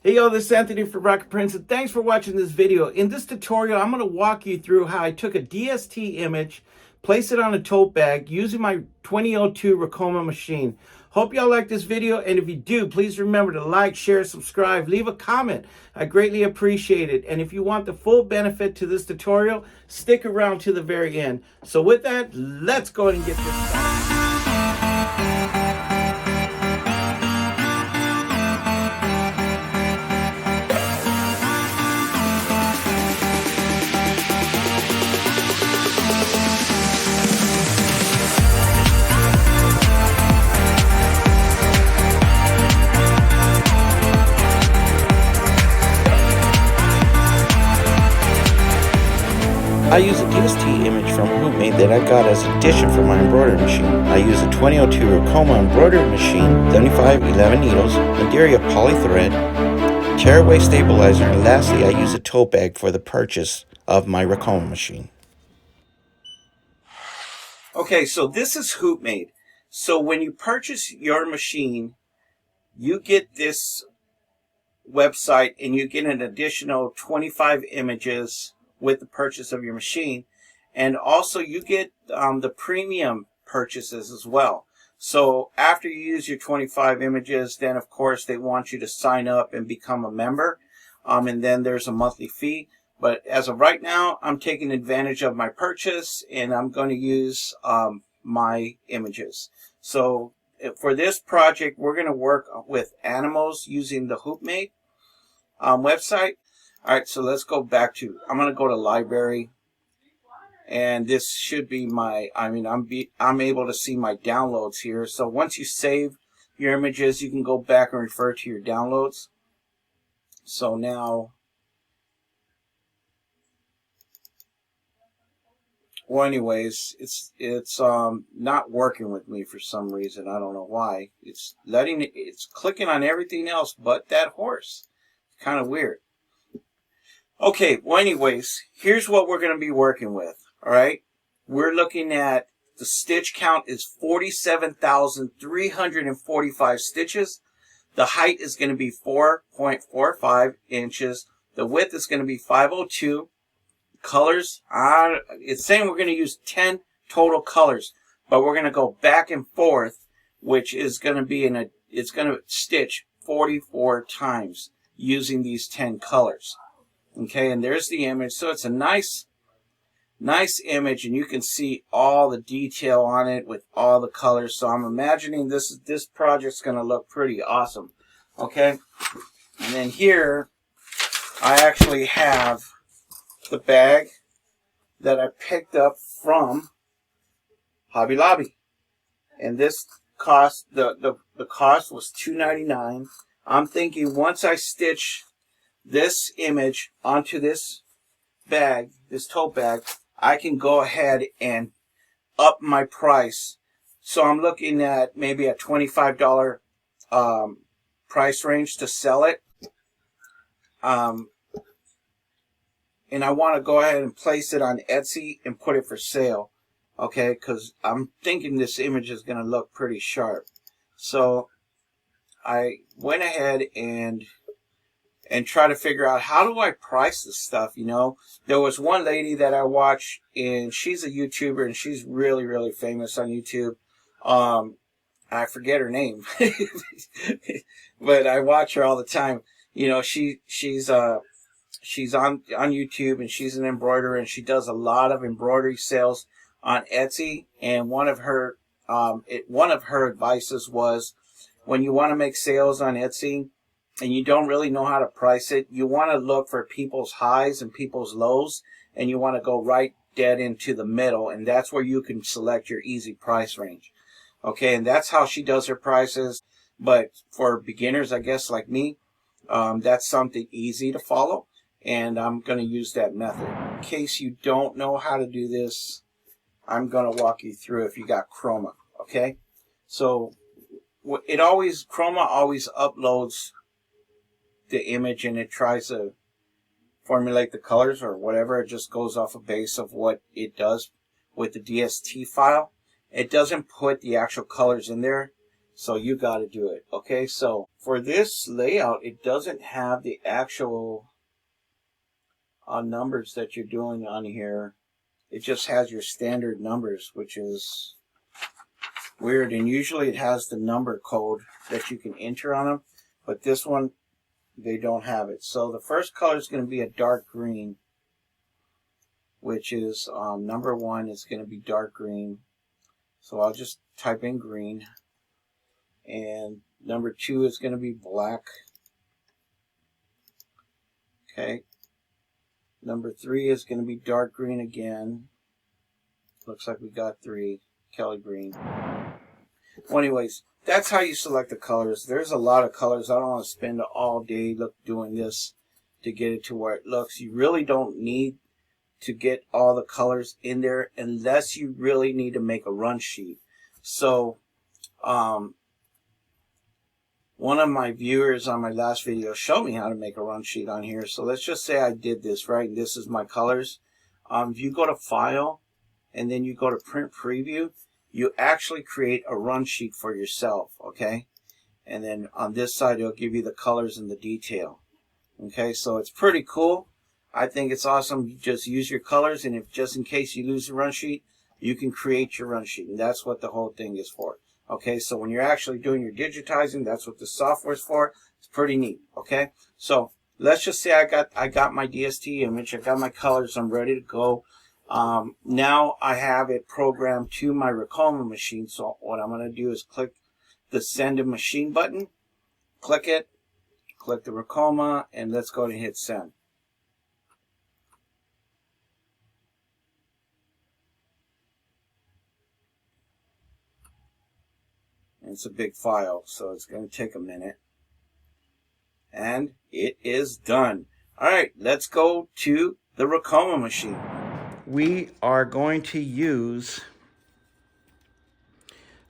Hey yo, this is Anthony from Rocket Prints, and thanks for watching this video. In this tutorial, I'm going to walk you through how I took a DST image, placed it on a tote bag using my 2002 Ricoma machine. Hope y'all like this video, and if you do, please remember to like, share, subscribe, leave a comment. I greatly appreciate it. And if you want the full benefit to this tutorial, stick around to the very end. So with that, let's go ahead and get this started. I use a DST image from Hoopmade that I got as an addition for my embroidery machine. I use a 2002 Ricoma embroidery machine, 75-11 needles, Madeira polythread, tearaway stabilizer, and lastly I use a tote bag for the purchase of my Ricoma machine. Okay, so this is Hoopmade. So when you purchase your machine, you get this website and you get an additional 25 images with the purchase of your machine, and also you get the premium purchases as well. So after you use your 25 images, then of course they want you to sign up and become a member, and then there's a monthly fee. But as of right now, I'm taking advantage of my purchase and I'm going to use my images. So for this project, we're going to work with animals using the Hoopmade website. All right, so let's go back to, I'm going to go to library, and this should be my, I'm able to see my downloads here. So once you save your images, you can go back and refer to your downloads. So now, well, anyways, it's not working with me for some reason. I don't know why. It's clicking on everything else but that horse. It's kind of weird. Okay, well anyways, here's what we're going to be working with, all right? We're looking at the stitch count is 47,345 stitches. The height is going to be 4.45 inches. The width is going to be 502. Colors, it's saying we're going to use 10 total colors, but we're going to go back and forth, which is going to be it's going to stitch 44 times using these 10 colors. Okay, and there's the image. So it's a nice image, and you can see all the detail on it with all the colors. So I'm imagining this project's going to look pretty awesome. Okay, and then here I actually have the bag that I picked up from Hobby Lobby, and this cost the cost was $2.99. I'm thinking once I stitch this image onto this bag, this tote bag, I can go ahead and up my price. So I'm looking at maybe a $25 price range to sell it. And I want to go ahead and place it on Etsy and put it for sale. Okay, because I'm thinking this image is going to look pretty sharp. So I went ahead and try to figure out how do I price this stuff. You know, there was one lady that I watch, and she's a YouTuber, and she's really, really famous on YouTube. I forget her name, but I watch her all the time. You know, she's on YouTube, and she's an embroiderer, and she does a lot of embroidery sales on Etsy. And one of her advices was, when you want to make sales on Etsy and you don't really know how to price it, you want to look for people's highs and people's lows, and you want to go right dead into the middle, and that's where you can select your easy price range. Okay, and that's how she does her prices. But for beginners, I guess, like me, that's something easy to follow, and I'm going to use that method. In case you don't know how to do this, I'm going to walk you through if you got Chroma. Okay, so Chroma always uploads the image, and it tries to formulate the colors or whatever. It just goes off a base of what it does with the DST file. It doesn't put the actual colors in there. So you got to do it. Okay, so for this layout, it doesn't have the actual numbers that you're doing on here. It just has your standard numbers, which is weird. And usually it has the number code that you can enter on them, but this one, they don't have it. So the first color is going to be a dark green, which is number 1 is going to be dark green. So I'll just type in green. And number 2 is going to be black. Okay. Number 3 is going to be dark green again. Looks like we got 3. Kelly green. Well, anyways, that's how you select the colors. There's a lot of colors. I don't want to spend all day doing this to get it to where it looks. You really don't need to get all the colors in there unless you really need to make a run sheet. So, one of my viewers on my last video showed me how to make a run sheet on here. So let's just say I did this, right? And this is my colors. If you go to File and then you go to Print Preview, you actually create a run sheet for yourself, okay? And then on this side, it'll give you the colors and the detail. Okay, so it's pretty cool. I think it's awesome. You just use your colors, and if just in case you lose the run sheet, you can create your run sheet, and that's what the whole thing is for. Okay, so when you're actually doing your digitizing, that's what the software's for. It's pretty neat. Okay, so let's just say I got my DST image, I got my colors, I'm ready to go. Now I have it programmed to my Ricoma machine. So what I'm going to do is click the Send a Machine button, click it, click the Ricoma, and let's go and hit send. And it's a big file, so it's going to take a minute. And it is done. All right, let's go to the Ricoma machine. We are going to use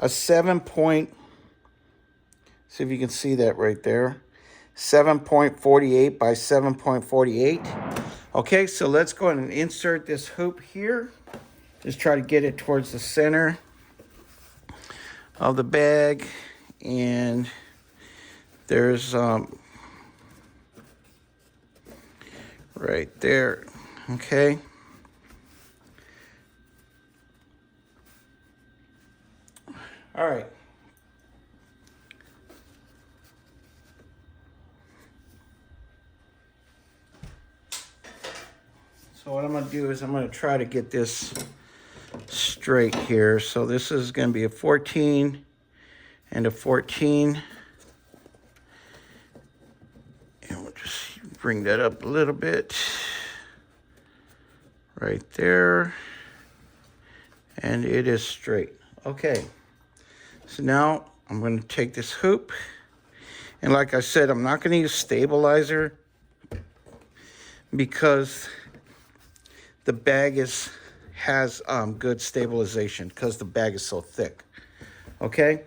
a 7 point, see if you can see that right there, 7.48 by 7.48. Okay, so let's go ahead and insert this hoop here. Just try to get it towards the center of the bag, and there's right there. Okay, all right. So what I'm going to do is I'm going to try to get this straight here. So this is going to be a 14 and a 14. And we'll just bring that up a little bit. Right there. And it is straight. Okay. So now I'm going to take this hoop. And like I said, I'm not going to use stabilizer because the bag has good stabilization because the bag is so thick. Okay,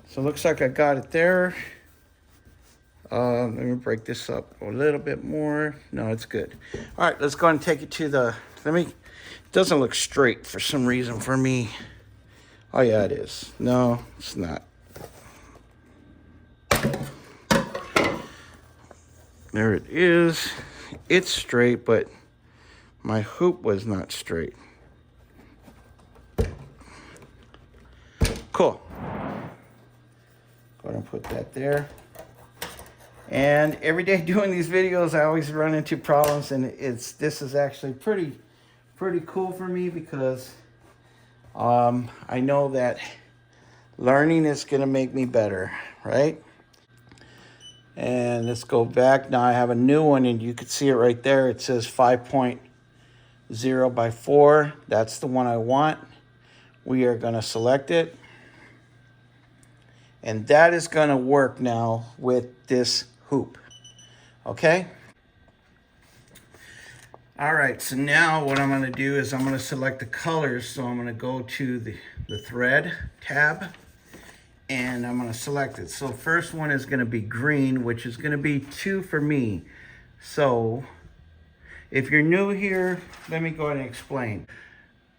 so it looks like I got it there. Let me break this up a little bit more. No, it's good. All right, let's go and take it to the, it doesn't look straight for some reason for me. Oh yeah, it is. No, it's not. There it is. It's straight, but my hoop was not straight. Cool. Go ahead and put that there. And every day doing these videos, I always run into problems, and this is actually pretty cool for me because I know that learning is going to make me better, right? And let's go back. Now I have a new one, and you can see it right there. It says 5.0 by 4. That's the one I want. We are going to select it. And that is going to work now with this hoop. Okay? All right, so now what I'm going to do is I'm going to select the colors. So I'm going to go to the thread tab, and I'm going to select it. So first one is going to be green, which is going to be 2 for me. So if you're new here, let me go ahead and explain.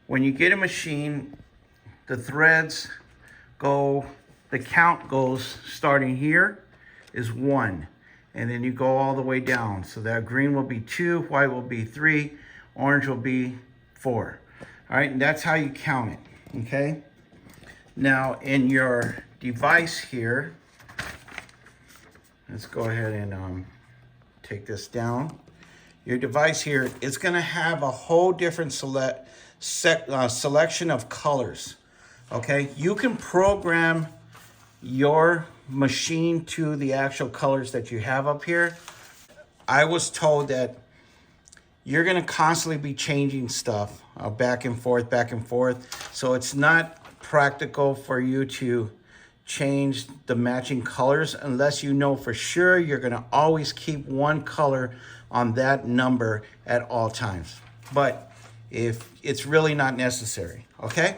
When you get a machine, the threads go the count goes starting here is 1. And then you go all the way down. So that green will be 2, white will be 3, orange will be 4. All right, and that's how you count it, okay? Now in your device here, let's go ahead and take this down. Your device here is gonna have a whole different selection of colors, okay? You can program your machine to the actual colors that you have up here. I was told that you're gonna constantly be changing stuff back and forth. So it's not practical for you to change the matching colors unless you know for sure you're gonna always keep one color on that number at all times. But if it's really not necessary, okay?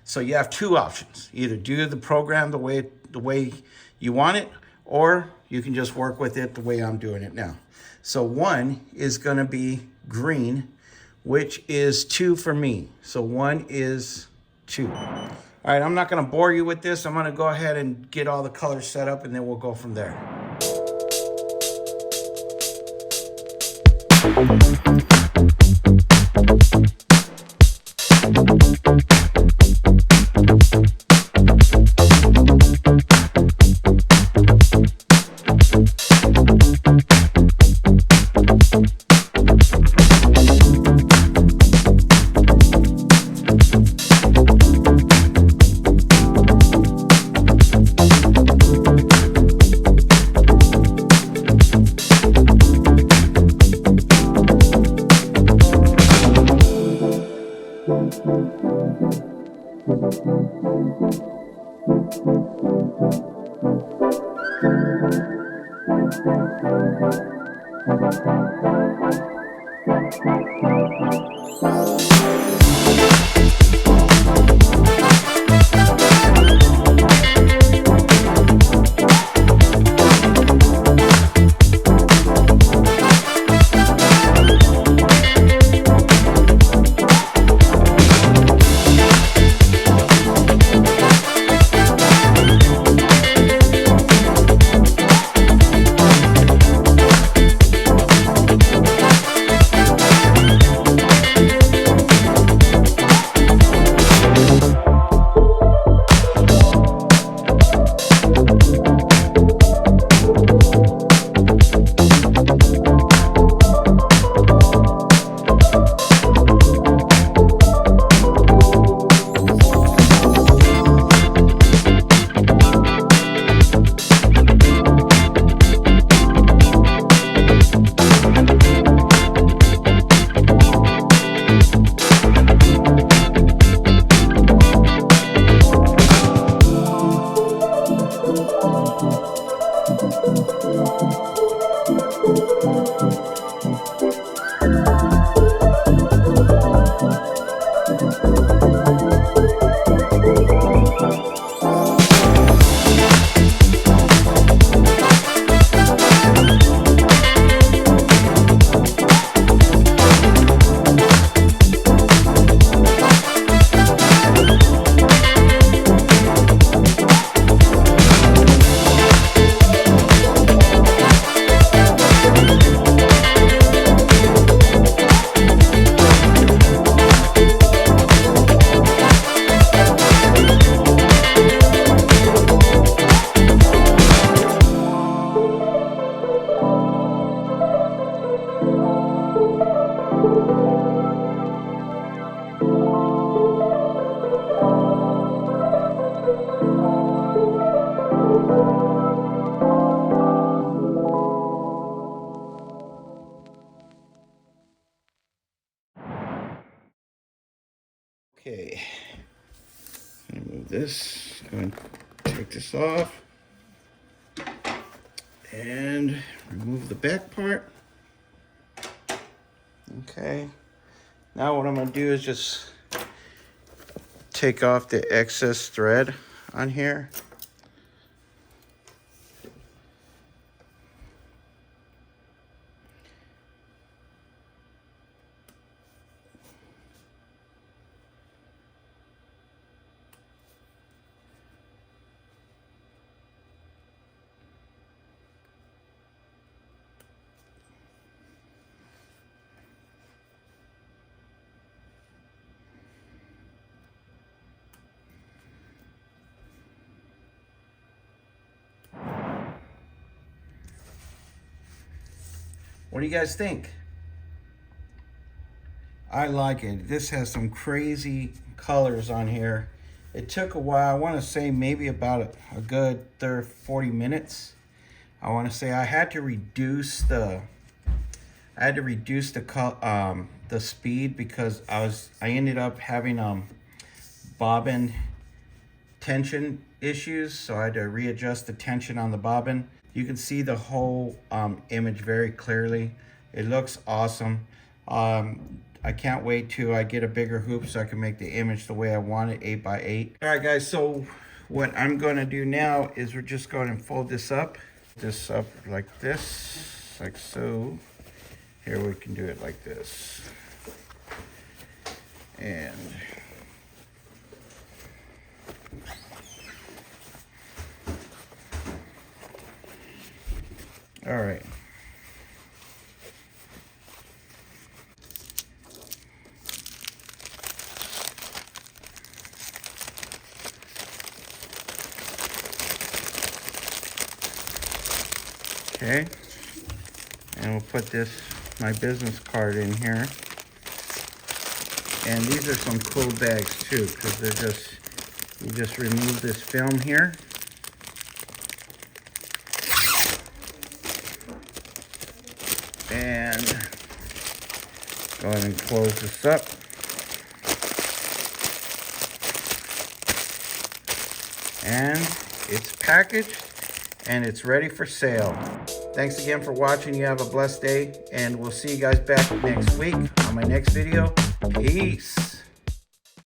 So you have two options. Either do the program the way you want it, or you can just work with it the way I'm doing it now. So 1 is gonna be green, which is 2 for me. So 1 is 2. All right, I'm not gonna bore you with this. I'm gonna go ahead and get all the colors set up and then we'll go from there. Okay, remove this, go and take this off and remove the back part. Okay, now what I'm going to do is just take off the excess thread on here. What do you guys think? I like it. This has some crazy colors on here. It took a while. I want to say maybe about a good 40 minutes. I want to say I had to reduce the the speed because I ended up having bobbin tension issues, so I had to readjust the tension on the bobbin. You can see the whole image very clearly. It looks awesome. I can't wait till I get a bigger hoop so I can make the image the way I want it, 8x8. All right, guys, so what I'm going to do now is we're just going to fold this up like this, like so. Here we can do it like this. And all right. Okay, and we'll put my business card in here. And these are some cool bags too, because they're you just remove this film here. And go ahead and close this up. And it's packaged and it's ready for sale. Thanks again for watching. You have a blessed day, and we'll see you guys back next week on my next video. Peace.